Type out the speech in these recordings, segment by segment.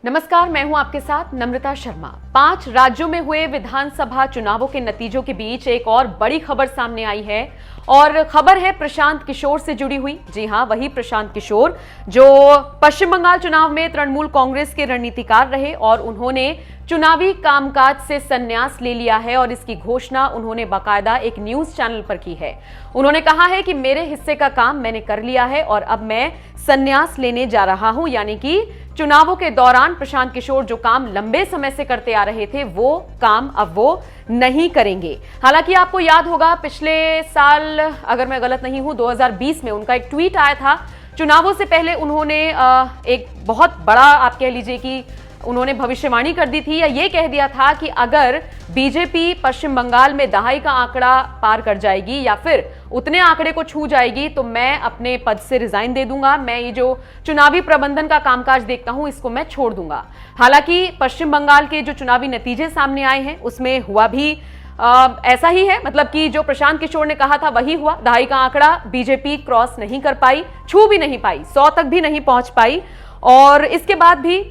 नमस्कार, मैं हूं आपके साथ नम्रता शर्मा। 5 राज्यों में हुए विधानसभा चुनावों के नतीजों के बीच एक और बड़ी खबर सामने आई है और खबर है प्रशांत किशोर से जुड़ी हुई। जी हां, वही प्रशांत किशोर जो पश्चिम बंगाल चुनाव में तृणमूल कांग्रेस के रणनीतिकार रहे और उन्होंने चुनावी कामकाज से संन्यास ले लिया है और इसकी घोषणा उन्होंने बाकायदा एक न्यूज चैनल पर की है। उन्होंने कहा है कि मेरे हिस्से का काम मैंने कर लिया है और अब मैं संन्यास लेने जा रहा हूं, यानी कि चुनावों के दौरान प्रशांत किशोर जो काम लंबे समय से करते आ रहे थे वो काम अब वो नहीं करेंगे। हालांकि आपको याद होगा पिछले साल, अगर मैं गलत नहीं हूं, 2020 में उनका एक ट्वीट आया था। चुनावों से पहले उन्होंने एक बहुत बड़ा, आप कह लीजिए कि उन्होंने भविष्यवाणी कर दी थी या ये कह दिया था कि अगर बीजेपी पश्चिम बंगाल में दहाई का आंकड़ा पार कर जाएगी या फिर उतने आंकड़े को छू जाएगी तो मैं अपने पद से रिजाइन दे दूंगा, मैं ये जो चुनावी प्रबंधन का कामकाज देखता हूं इसको मैं छोड़ दूंगा। हालांकि पश्चिम बंगाल के जो चुनावी नतीजे सामने आए हैं उसमें हुआ भी ऐसा ही है, मतलब कि जो प्रशांत किशोर ने कहा था वही हुआ। दहाई का आंकड़ा बीजेपी क्रॉस नहीं कर पाई, छू भी नहीं पाई, 100 तक भी नहीं पहुंच पाई और इसके बाद भी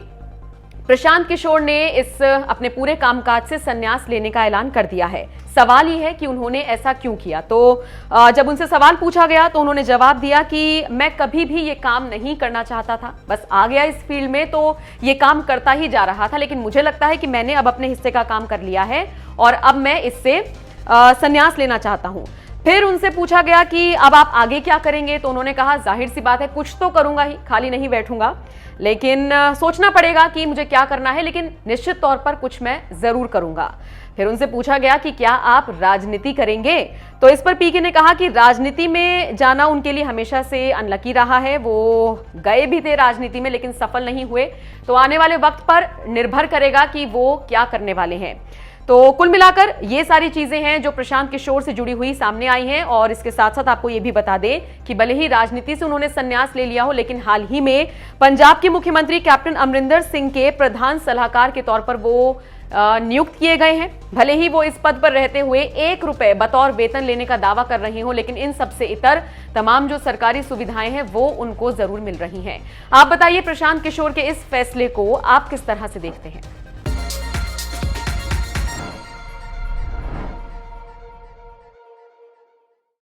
प्रशांत किशोर ने इस अपने पूरे कामकाज से संन्यास लेने का ऐलान कर दिया है। सवाल ये है कि उन्होंने ऐसा क्यों किया। तो जब उनसे सवाल पूछा गया तो उन्होंने जवाब दिया कि मैं कभी भी ये काम नहीं करना चाहता था, बस आ गया इस फील्ड में तो ये काम करता ही जा रहा था, लेकिन मुझे लगता है कि मैंने अब अपने हिस्से का काम कर लिया है और अब मैं इससे संन्यास लेना चाहता हूं। फिर उनसे पूछा गया कि अब आप आगे क्या करेंगे, तो उन्होंने कहा जाहिर सी बात है कुछ तो करूंगा ही, खाली नहीं बैठूंगा, लेकिन सोचना पड़ेगा कि मुझे क्या करना है, लेकिन निश्चित तौर पर कुछ मैं जरूर करूंगा। फिर उनसे पूछा गया कि क्या आप राजनीति करेंगे, तो इस पर पीके ने कहा कि राजनीति में जाना उनके लिए हमेशा से अनलकी रहा है। वो गए भी थे राजनीति में लेकिन सफल नहीं हुए, तो आने वाले वक्त पर निर्भर करेगा कि वो क्या करने वाले हैं। तो कुल मिलाकर ये सारी चीजें हैं जो प्रशांत किशोर से जुड़ी हुई सामने आई हैं और इसके साथ साथ आपको ये भी बता दें कि भले ही राजनीति से उन्होंने संन्यास ले लिया हो, लेकिन हाल ही में पंजाब के मुख्यमंत्री कैप्टन अमरिंदर सिंह के प्रधान सलाहकार के तौर पर वो नियुक्त किए गए हैं। भले ही वो इस पद पर रहते हुए 1 रुपए बतौर वेतन लेने का दावा कर रही हो, लेकिन इन सबसे इतर तमाम जो सरकारी सुविधाएं हैं वो उनको जरूर मिल रही हैं। आप बताइए प्रशांत किशोर के इस फैसले को आप किस तरह से देखते हैं।